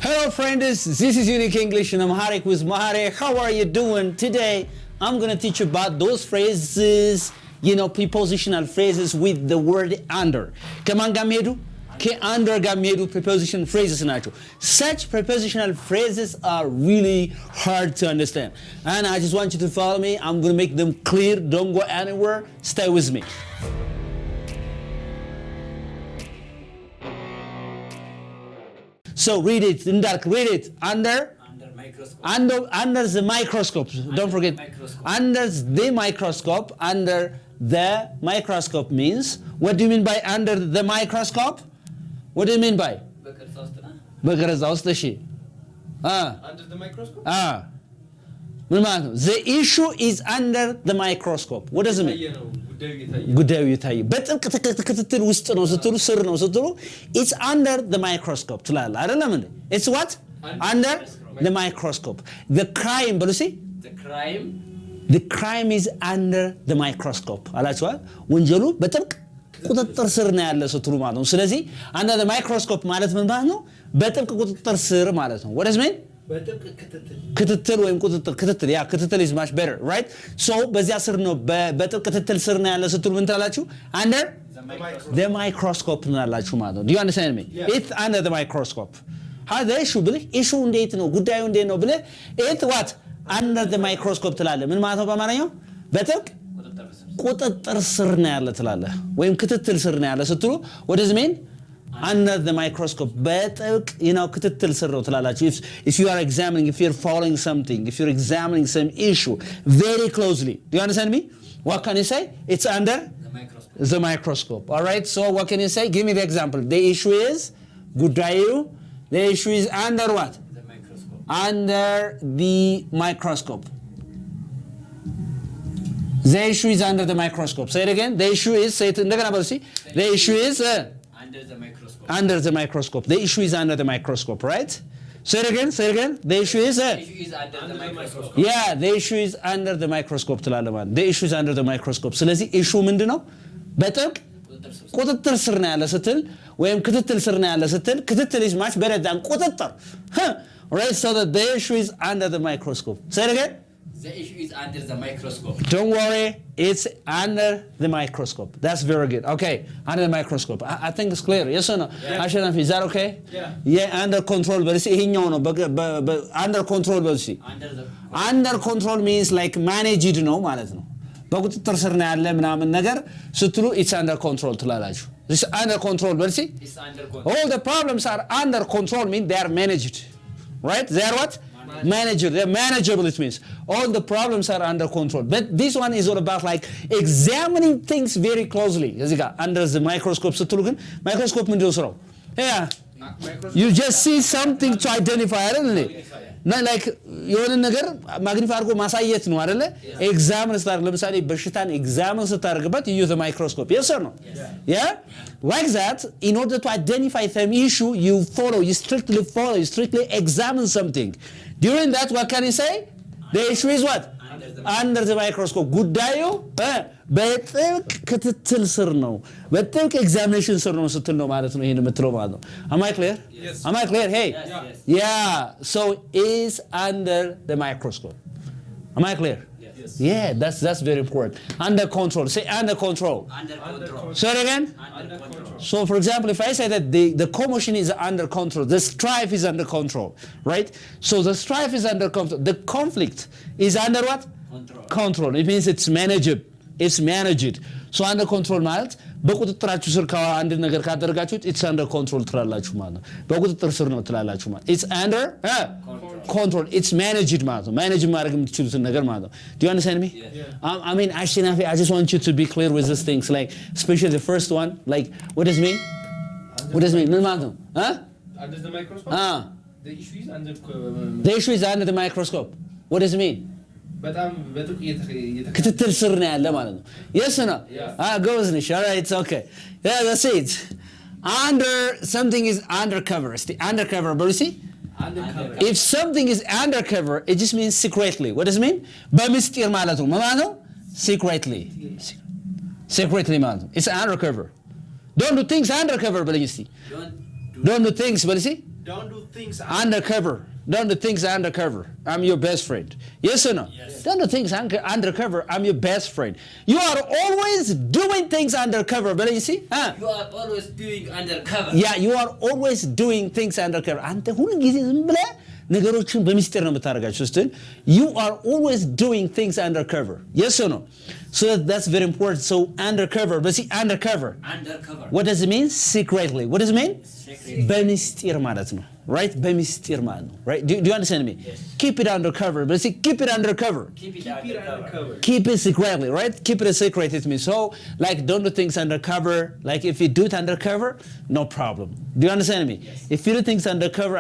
Hello friends, this is Unique English in Amharic with Mahare. How are you doing? Today I'm going to teach you about those phrases, prepositional phrases with the word under. ከማን ጋር የሚሄዱ? ከunder ጋር የሚሄዱ preposition phrases ናቸው. Such prepositional phrases are really hard to understand. And I just want you to follow me. I'm going to make them clear. Don't go anywhere. Stay with me. So read it, read it. Under microscope. Under the microscope. Don't forget. Under the microscope. Under the microscope means, what do you mean by under the microscope? What do you mean by? Under the microscope? The issue is under the microscope. What does it mean? ጉዳዩ ይታይ በጥልቅ ክትትል ውስጥ ነው ስትሉ ስር ነው ስትሉ it's under the microscope ትላል አይደለም እንዴ? It's what? Under the microscope. The crime በሉሲ the crime is under the microscope አላችኋል። ወንጀሉ በጥልቅ ቁጥጥር ስር ነው ያለ ስትሉ ማለት ነው። ስለዚህ under the microscope ማለት ምን ማለት ነው? በጥልቅ ቁጥጥር ስር ማለት ነው። What does it mean? ክትትል ወይም ቁጥጥር ክትትል ያ ክትትል is much better, right? So በዚያ ስር ነው በጥልቅ ክትትል ስር ነው ያለ ስትሉ ምን ትላላችሁ? Under the microscope ትላላችሁ ማለት ነው. Do you understand me? Yeah. It's under the microscope. How the issue ብለህ issue እንዴት ነው ጉዳዩ እንዴት ነው ብለህ it what? Under the microscope ትላለህ። ምን ማለት ነው በአማርኛው? በጥልቅ ቁጥጥር ስር ነው ያለ ትላለህ ወይም ክትትል ስር ነው ያለ ስትሉ what does it mean? Under the microscope. በጥልቅ ክትትል ስር ነው ትላላችሁ. If you are examining, if you're following something, if you're examining some issue very closely. Do you understand me? What can you say? It's under the microscope. All right? So what can you say? Give me the example. The issue is ጉዳዩ. The issue is under what? The microscope. Under the microscope. The issue is under the microscope. Say it again. The issue is, say it እንደገና በሉ እስኪ. The issue is under the microscope. Under the microscope. The issue is under the microscope, right? Say it again. Say it again. The issue is The issue is under the microscope. Yeah, the issue is under the microscope ትላለህ ማለት. The issue is under the microscope. ስለዚህ issue ምንድነው? በጥልቅ ቁጥጥር ስር ነው ያለ ስትል ወይም ክትትል ስር ነው ያለ ስትል ክትትል is much better than ቁጥጥር. Right? So that the issue is under the microscope. Say it again. The issue is under the microscope. Don't worry, it's under the microscope. That's very good. Okay, under the microscope. I think it's clear. Yes or no? Yeah. Ashraf, is that okay? Yeah. Yeah, under control. But ይሄኛው ነው under control በልሲ. Under control means like managed ነው ማለት ነው። በቁጥጥር ስር ነው ያለ ምናምን ነገር ስትሉ it's under control ትላላችሁ. This under control በልሲ. It's under control. All the problems are under control mean they are managed. Right? They are what? Manager. They're manageable, it means. All the problems are under control. But this one is all about like examining things very closely. እዚህ ጋር under the microscope ስትሉ ግን ማይክሮስኮፕ ምንድነው ስራው? Yeah. You just see something to identify አይደል? Not like የሆነ ነገር ማግኒፋይ አድርጎ ማሳየት ነው አይደለ? ኤግዛምን ስታደርግ ለምሳሌ በሽታን ኤግዛምን ስታደርግበት you use the microscope. Yes or no? Yeah? Like that, in order to identify some issue, you strictly examine something. During that, what can you say? The issue is what? Under the microscope. ጉዳዩ በጥልቅ ክትትል ስር ነው በጥልቅ ኤግዛሚኔሽን ስር ነው ስትል ነው ማለት ነው ይሄን የምትለው ማለት ነው. Am I clear? Yes. Am I clear? Hey. Yes. Yeah. So is under the microscope. Am I clear? Yes. Yeah, that's very important. Under control. Say under control. Under control. Say it again. Under control. So for example, if I say that the commotion is under control, the strife is under control, right? So the strife is under control. The conflict is under what? Control. It means it's managed. It's managed. So under control ማለት በቁጥጥራችሁ ስር አንድ ነገር ካደረጋችሁት it's under control ትላላችሁ ማለት ነው። በቁጥጥር ስር ነው ትላላችሁ ማለት. It's under control. It's managed ማለት ነው። manage ማድረግ የምትችሉትን ነገር ማለት ነው. Do you understand me? Yeah. I mean, Ashinafi, I just want you to be clear with these things, like especially the first one, like what does it mean? What does it mean? ምን ማለት ነው? Under the microscope? The issue is under The issue is under the microscope. What does it mean? በጣም በጥልቅ ክትትል ስር ነው ያለ ማለት ነው. Yes or no? Goes nish. All right, it's okay. Yeah, that's it. Under something is undercover. It's the undercover. But you see? Undercover. If something is undercover, it just means secretly. What does it mean? በምስጢር ማለት ነው. ምን ማለት ነው? Secretly. Secretly ማለት ነው. It's undercover. Don't do things undercover በልኝ እስቲ. Don't do things በል እስቲ Don't do things undercover. Don't do things undercover. I'm your best friend. Yes or no? Yes. Don't do things undercover. I'm your best friend. You are always doing things undercover. But you see? You are always doing undercover. Yeah, you are always doing things undercover. አንተ ሁሉ ጊዜ ዝም ብለህ ነገሮችን በሚስጥር ነው የምታደርጋቸው ስትል you are always doing things undercover. Yes or no? So that's very important. So undercover. But see, undercover. What does it mean? Secretly. What does it mean? Secretly. በሚስጥር ማለት ነው. Right? በሚስጥር ማለት ነው. Right? Do you understand me? Yes. Keep it undercover. But see, keep it undercover. Keep it Keep it undercover. undercover. Keep it secretly, right? Keep it a secret, it means. So, like, don't do things undercover. Like, if you do it undercover, no problem. Do you understand me? Yes. If you do things undercover,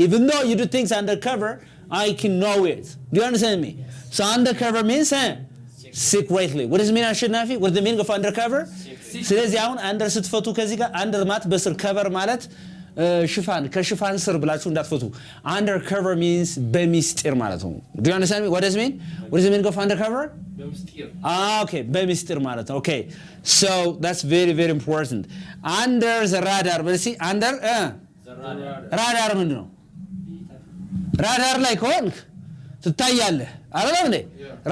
even though you do things undercover, I can know it. Do you understand me? Yes. So, undercover means, secretly. What does it mean, Ashinafi? What is the meaning of undercover? ስለዚህ አሁን አንደር ስትፈቱ ከዚህ ጋር አንደር ማለት በስር ከቨር ማለት ሽፋን ከሽፋን ስር ብላችሁ እንዳትፈቱ undercover means በሚስጥር ማለት ነው do you understand me what does it mean what is the meaning of undercover በምስጢር okay በሚስጥር ማለት ነው okay so that's very very important under the radar but see under radar ምንድን ነው ራዳር ላይ ከሆንክ ትታያለህ አይደል እንዴ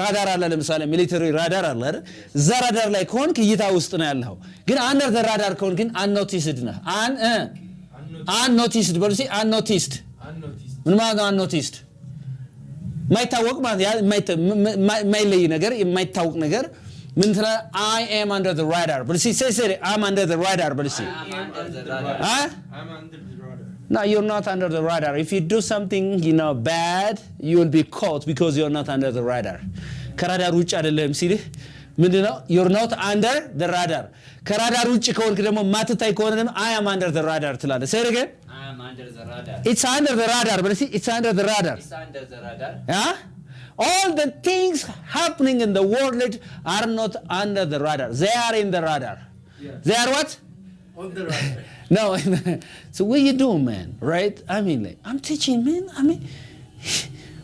ራዳር አለ ለምሳሌ ሚሊተሪ ራዳር አለ አይደል እዛ ራዳር ላይ ከሆንክ እይታ ውስጥ ነው ያለው ግን under the radar ከሆንክ ግን unnoticed ነህ unnoticed በሉ እስኪ unnoticed ምን ማለት ነው unnoticed ማይታወቅ ማለት ማይለይ ነገር የማይታወቅ ነገር ምን ትላ I am under the radar በሉ እስኪ say I'm under the radar በሉ እስኪ I'm under the radar. I'm under the radar. No, you're not under the radar. If you do something, bad, you will be caught because you're not under the radar. ከራዳር ውጭ አይደለም ሲልህ ምንድነው? You're not under the radar. ከራዳር ውጭ ከሆንክ ደግሞ ማትታይ ከሆነ ደግሞ I am under the radar ትላለህ። Say it again. I am under the radar. It's under the radar. But see, it's under the radar. It's under the radar. Huh? All the things happening in the world are not under the radar. They are in the radar. Yeah. They are what? On the radar. No, so what you doing, man? Right? I mean, like, I'm teaching, man. I mean,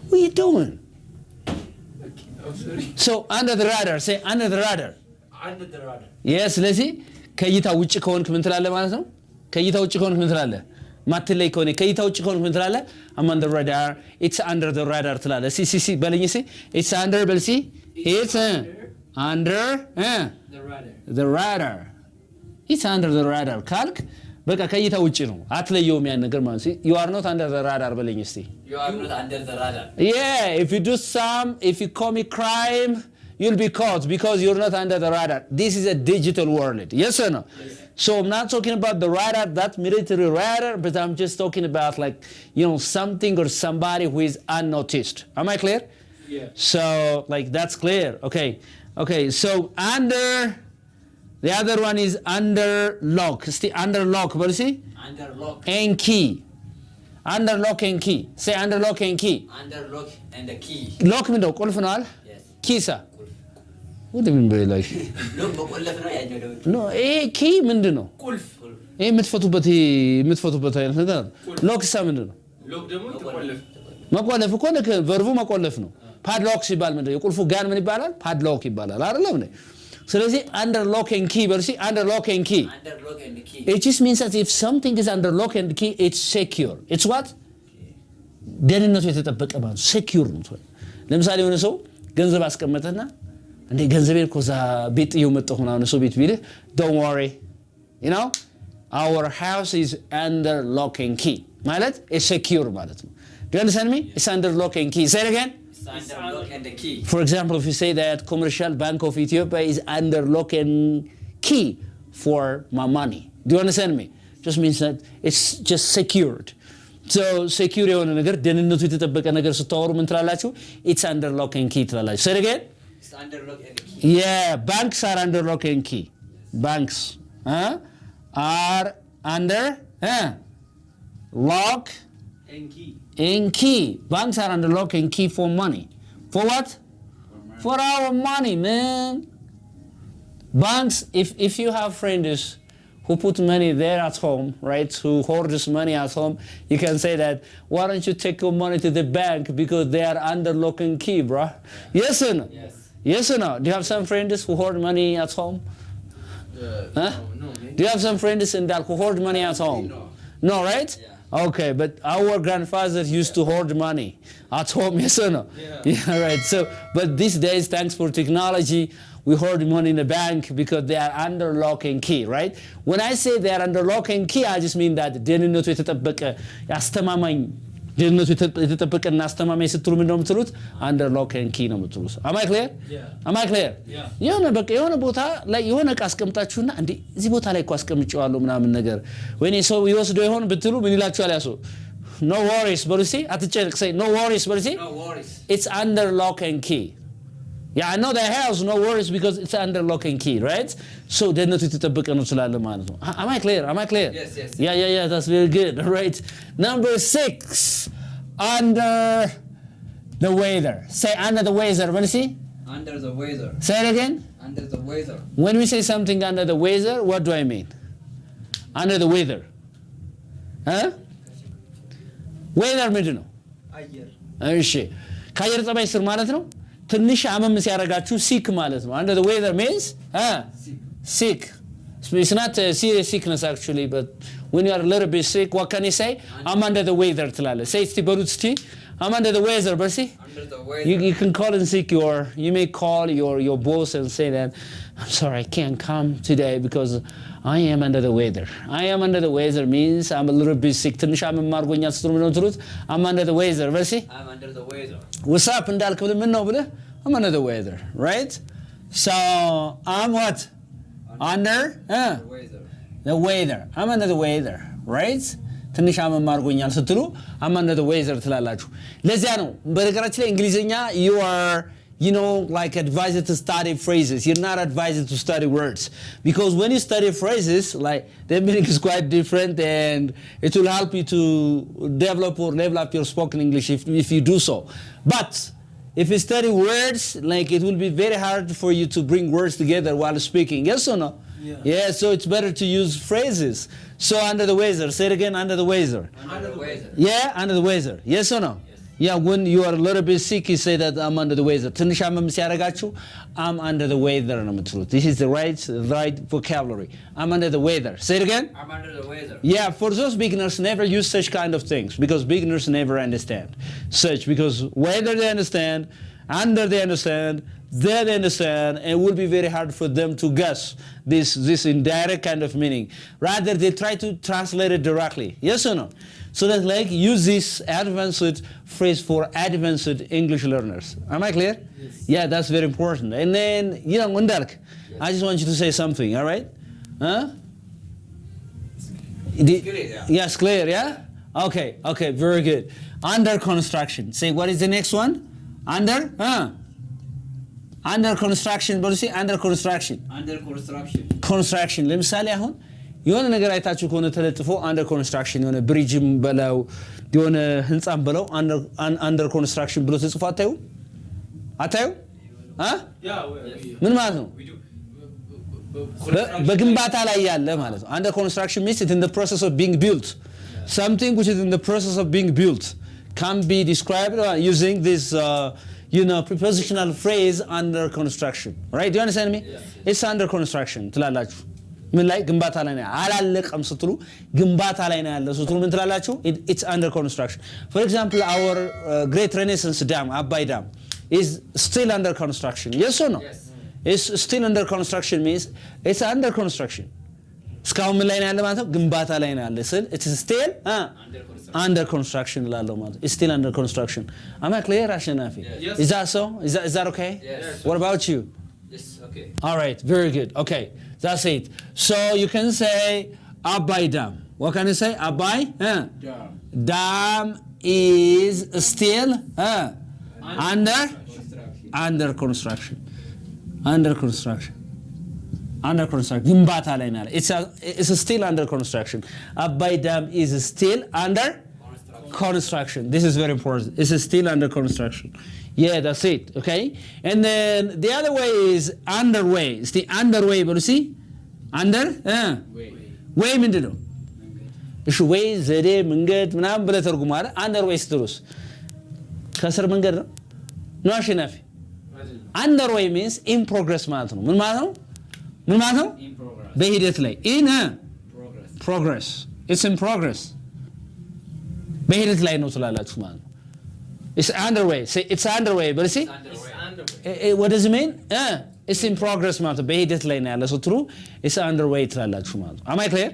what you doing? Okay. Oh, sorry. So, under the radar. Say, under the radar. Under the radar. Yes, ለዚህ ከእይታ ውጭ ከሆንክ ምን ትላለህ ማለት ነው? ከእይታ ውጭ ከሆንክ ምን ትላለህ? ማትለይ ከሆነ ከእይታ ውጭ ከሆንክ ምን ትላለህ? I'm under the radar. It's under the radar ትላለህ። ሲ በለኝ ሲ It's under በል ሲ It's under The radar. the radar. It's under the radar ካልክ በቃ ከእይታ ውጭ ነው አትለየውም ያን ነገር ማለት ነው you are not under the radar በለኝ እስቲ You are not under the radar. yeah if you commit crime you'll be caught because you're not under the radar this is a digital world yes or no yes. So I'm not talking about the radar that military radar but I'm just talking about like something or somebody who is unnoticed am I clear Yeah. so like that's clear okay so under the other one is under lock. See, under lock. What do you see? Under lock. And key. Under lock and key. Say under lock and key. Under lock and the key. Lock ምንድነው? ቁልፍ ነው አይደል? Yes. Key ሳ? What do you mean by like? Lock በቆለፍ ነው ያኛው ደግሞ. No, key ምንድነው? ቁልፍ የምትፈቱበት አይነት ነገር ሎክ ሳ ምንድነው? ሎክ ደግሞ ተቆለፍ መቆለፍ እኮ ነው ቨርቡ መቆለፍ ነው ፓድሎክ ሲባል ምንድነው የቁልፉ ጋር ምን ይባላል ፓድሎክ ይባላል አይደለም እንዴ ስለዚህ under lock and key በርሲ under lock and key Under lock and key. it just means that if something is under lock and key it's secure it's what ደህንነቱ የተጠበቀ ማለት secure ነው ለምሳሌ የሆነ ሰው ገንዘብ አስቀመጠና እንደ ገንዘቤን ኮዛ ቤት ይው መጣሁ ምናምን ሰው ቤት ቢልህ don't worry our house is under lock and key ማለት it's secure ማለት ነው do you understand me it's under lock and key say it again It's under lock and the key. For example, if you say that Commercial Bank of Ethiopia is under lock and key for my money. Do you understand me? Just means that it's just secured. So secure የሆነ ነገር ደህንነቱ የተጠበቀ ነገር ስታወሩ ምን ትላላችሁ? It's under lock and key ትላላችሁ. Say it again? It's under lock and key. Yeah, banks are under lock and key. Banks are under lock and key. and key. Banks are under lock and key for money. For what? For our money, man. Banks, if you have friends who put money there at home, right, who hoards money at home, you can say that, why don't you take your money to the bank because they are under lock and key, bro? Yes or no? Yes. Yes or no? Do you have some friends who hoard money at home? No, man. Do you have some friends in that who hoard money at home? No. No, right? Yeah. Okay, but our grandfathers used to hoard money at home, yes or no? Yeah, right. So, but these days, thanks for technology, we hoard money in the bank because they are under lock and key, right? When I say they are under lock and key, I just mean that ደህንነቱ የተጠበቀ ያስተማማኝ ደህንነቱ የተጠበቀና አስተማማኝ ስትሉ ምን ነው የምትሉት? under lock and key ነው የምትሉት። Am I clear? Am I clear? የሆነ ቦታ ላይ የሆነ ዕቃ አስቀምጣችሁና እንዴ እዚህ ቦታ ላይ እኮ አስቀምጬዋለሁ ምናምን ነገር ወይኔ ሰው ይወስደው ይሆን ብትሉ ምን ይላችኋል ያሱ? No worries, but you see, አትጨነቅ say no worries, but you see? No worries. It's under lock and key. Yeah, I know the house, no worries, because it's under lock and key, right? So ደህንነቱ የተጠበቀ ነው ስላለ ማለት ነው። Am I clear? Am I clear? Yes. Yeah, that's very good. All right. Number 6, under the weather. Say under the weather. What do you see? Under the weather. Say it again. Under the weather. When we say something under the weather, what do I mean? Under the weather. Huh? weather ምንድን ነው? አየር። እሺ ከአየር ጸባይ ስር ማለት ነው። ትንሽ አመም ሲያረጋችሁ sick ማለት ነው። Under the weather means sick. It's not serious sickness actually, but when you are a little bit sick, what can you say? I'm under the weather ትላለህ። Say እስቲ በሉት እስቲ I'm under the weather, but see? Under the weather. You can call in sick you may call your boss and say that I'm sorry I can't come today because I am under the weather. I am under the weather means I'm a little bit sick. ትንሽ አመም አድርጎኛል ስትሉ ምን ነው ትሉት? I'm under the weather, but see? I'm under the weather. What's up እንዳልክ ብለህ ምን ነው ብለህ I'm under the weather, right? So I'm what? Under The weather. the weather. I'm under the weather, right? ትንሽ አመም አድርጎኛል ስትሉ I'm under the weather ትላላችሁ። ለዚያ ነው በነገራችን ላይ እንግሊዝኛ you are like advised to study phrases. You're not advised to study words. Because when you study phrases, like their meaning is quite different and it will help you to develop or level up your spoken English if you do so. But if you study words, like it will be very hard for you to bring words together while speaking. Yes or no? Yeah, so it's better to use phrases. So under the weather. Say it again, under the weather. Under the weather. Yeah, under the weather. Yes or no? Yeah, when you are a little bit sick, you say that I'm under the weather. ትንሽ አመም ሲያረጋችሁ I'm under the weather ነው የምትሉት. This is the right vocabulary. I'm under the weather. Say it again. I'm under the weather. Yeah, for those beginners, never use such kind of things because beginners never understand such because whether they understand, under they understand, there they understand, and it will be very hard for them to guess this indirect kind of meaning. Rather, they try to translate it directly. Yes or no? So that use this advanced phrase for advanced English learners. Am I clear? Yes. Yeah, that's very important. And then, Mundark, I just want you to say something, all right? Huh? It's clear, yeah. Yes, clear, yeah? Okay, very good. Under construction. Say, what is the next one? Under construction. But you see, under construction. Under construction. Construction. ለምሳሌ አሁን የሆነ ነገር አይታችሁ ከሆነ ተለጥፎ under construction የሆነ ብሪጅም በለው የሆነ ህንጻም በለው under construction ብሎ ተጽፎ አታዩ? ምን ማለት ነው? በግንባታ ላይ ያለ ማለት ነው። Under construction means it's in the process of being built. Something which is in the process of being built can be described using this prepositional phrase under construction. Right? Do you understand me? Yeah. It's under construction ትላላችሁ። ምን ላይ ግንባታ ላይ ነው አላለቀም ስትሉ ግንባታ ላይ ነው ያለው ስትሉ ምን ትላላችሁ? It's under construction. For example, our great Renaissance dam, Abai Dam, is still under construction. Yes or no? Yes. It's still under construction means it's under construction. እስካሁን ምን ላይ ነው ያለ ማለት ነው? ግንባታ ላይ ነው ያለ ስል it's still under construction ላለው ማለት it's still under construction. Am I clear, Ashanafi? Yes. Is that so? Is that okay? Yes. What about you? Yes, okay. All right, very good. Okay, that's it. So you can say Abai Dam. What can you say? Abai? Dam is still under construction. Under construction. ግንባታ ላይ ነው። It's still under construction. Abai Dam is still under construction. This is very important. It's still under construction. Yeah, that's it. Okay? And then the other way is underway. It's the underway, but you see? Under? Way ምንድን ነው? እሺ ወይ ዘዴ መንገድ ምናምን ብለህ ተርጉማለ። underway ስትሉስ ከስር መንገድ ነው? ነው አሸናፊ? underway means in progress ማለት ነው። ምን ማለት ነው? In progress. በሂደት ላይ in Progress. progress. It's in progress. በሂደት ላይ ነው ትላላችሁ ማለት ነው። it's underway say it's underway but see what does it mean it's in progress ማለት ነው። በሂደት ላይ ነው ያለ ሰው ትሩ it's underway ትላላችሁ ማለት ነው። am I clear?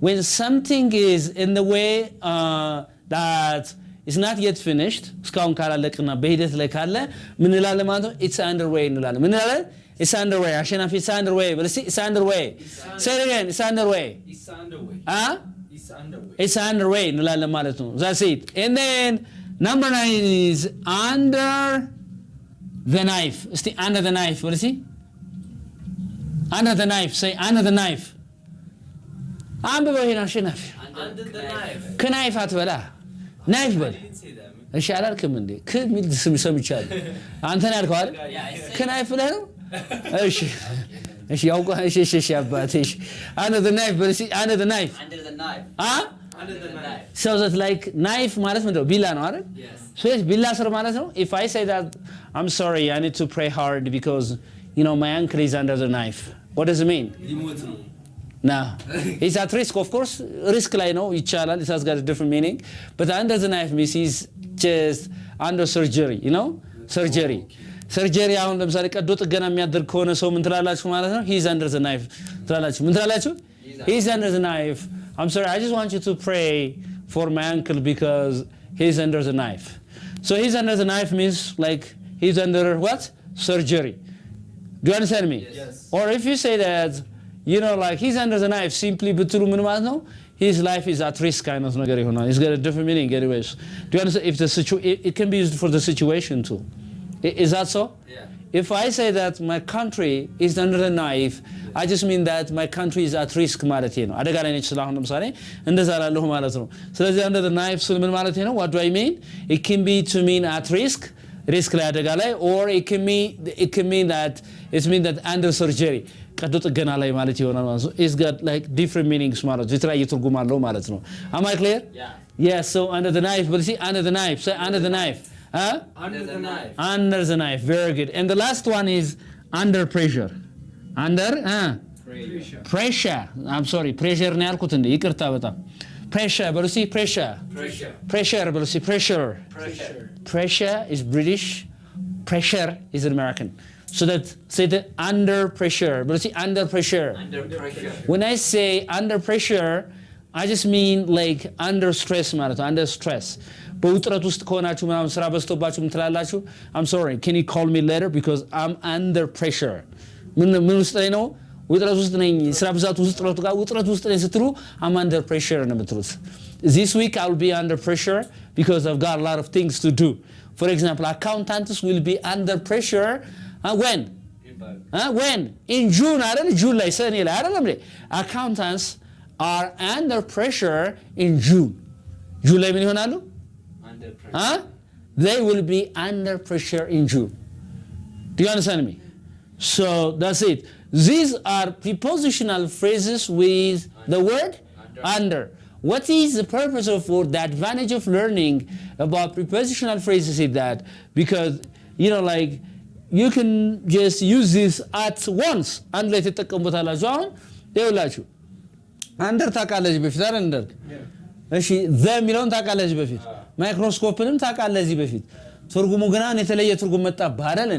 When something is in the way that is not yet finished እስካሁን ካላለቀና በሂደት ላይ ካለ ምን እንላለን ማለት ነው? it's underway እንላለን። ምን እንላለን? it's underway አሸናፊ it's underway but see it's underway say it again it's underway it's underway እንላለን ማለት ነው። that's it. And then number 9 is under the knife. እስቲ under the knife what is it? under the knife say under the knife አንብበው ይሄን አሸናፊ ከናይፍ አትበላ ናይፍ በል እሺ አላልክም እንዴ ከሚል ስም ሰምቻለሁ አንተ ነህ ያልከው አይደል ከናይፍ ብለህ ነው እሺ እሺ ያውቃ እሺ አባቴ እሺ under the knife but see under the knife under the knife so that like knife ማለት ምንድን ነው ቢላ ነው አይደል so ቢላ ስር ማለት ነው if I say that I'm sorry I need to pray hard because you know my ankle is under the knife what does it mean? No, it's at risk, of course. Risk ላይ ነው ይቻላል. It has got a different meaning. But under the knife means he's just under surgery, you know? Surgery. Surgery አሁን ለምሳሌ ቀዶ ጥገና የሚያደርግ ከሆነ ሰው ምን ትላላችሁ ማለት ነው? He's under the knife. ትላላችሁ ምን ትላላችሁ? He's under the knife. I'm sorry, I just want you to pray for my ankle because he's under the knife. So he's under the knife means like he's under what? Surgery. Do you understand me? Yes. Or if you say that you know like he's under the knife simply ብትሉ ምን ማለት ነው? His life is at risk kind of ነገር ይሆናል. It's got a different meaning anyways. Do you understand? If the it can be used for the situation too. Is that so? Yeah. If I say that my country is under the knife, I just mean that my country is at risk ማለት ነው. አደጋ ላይ ነች ስለአሁን ለምሳሌ እንደዛ ላለሁ ማለት ነው። ስለዚህ under the knife ስል ምን ማለት ነው? What do I mean? It can be to mean at risk, risk ላይ አደጋ ላይ, or it can mean that it means that under surgery. ቀዶ ጥገና ላይ ማለት ይሆናል ማለት ነው። It's got like different meanings ማለት ነው። የተለያየ ትርጉም አለው ማለት ነው። Am I clear? Yeah. Yes, so under the knife, but see under the knife, say under the knife. Huh? Under the knife. Under the knife. Very good. And the last one is under pressure. Under pressure. I'm sorry. Pressure ነው ያልኩት እንዴ? ይቅርታ በጣም pressure, but see pressure. Pressure, but see pressure. Pressure is British. Pressure is American. So that say that under pressure, but see under pressure. When I say under pressure, I just mean like under stress ማለት ነው. Under stress. በውጥረት ውስጥ ከሆናችሁ ምናምን ስራ በዝቶባችሁ ምን ትላላችሁ? I'm sorry, can you call me later because I'm under pressure. ምን ውስጥ ላይ ነው? ውጥረት ውስጥ ነኝ። ስራ ብዛት ውጥረት ውስጥ ነኝ ስትሉ I'm under pressure ነው የምትሉት. This week I'll be under pressure because I've got a lot of things to do. For example, accountants will be under pressure when? When? In June, አይደል? June ላይ ሰኔ ላይ አይደለም? Accountants are under pressure in June. June ላይ ምን ይሆናሉ? Under pressure. They will be under pressure in June. Do you understand me? So that's it. These are prepositional phrases with the word under. What is the purpose of or the advantage of learning about prepositional phrases is that because you know like you can just use this at once አንድ ላይ ተጠቀሙታላችሁ። አሁን ይኸውላችሁ አንደር ታውቃለህ በፊት አይደል? እንደር እሺ ዘ የሚለውን ታውቃለህ በፊት ማይክሮስኮፕንም ታውቃለህ በፊት ትርጉሙ ግን የተለየ ትርጉም መጣብህ አይደል?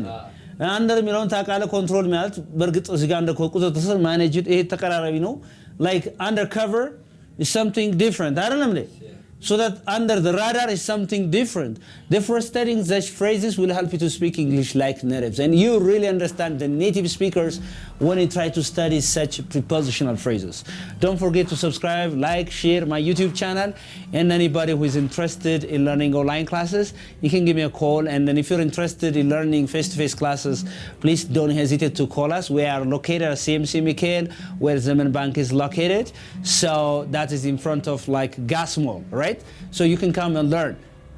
አንደር የሚለውን ታውቃለህ ኮንትሮል ማለት በእርግጥ እዚህ ጋር እንደ ቁጥጥር ስር ማኔጅ ይሄ ተቀራራቢ ነው። like undercover is something different አይደለም እንዴ? So that under the radar is something different. Therefore, studying such phrases will help you to speak English like natives. And you really understand the native speakers when you try to study such prepositional phrases. Don't forget to subscribe, like, share my YouTube channel. And anybody who is interested in learning online classes, you can give me a call. And then if you're interested in learning face-to-face classes, please don't hesitate to call us. We are located at CMC Mikhail, where Zeman Bank is located. So that is in front of like Gas Mall, right? So you can come and learn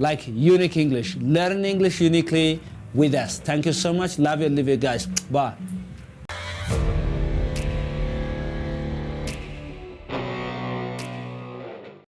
like unique English. Learn English uniquely with us. Thank you so much. Love you and leave you guys. Bye.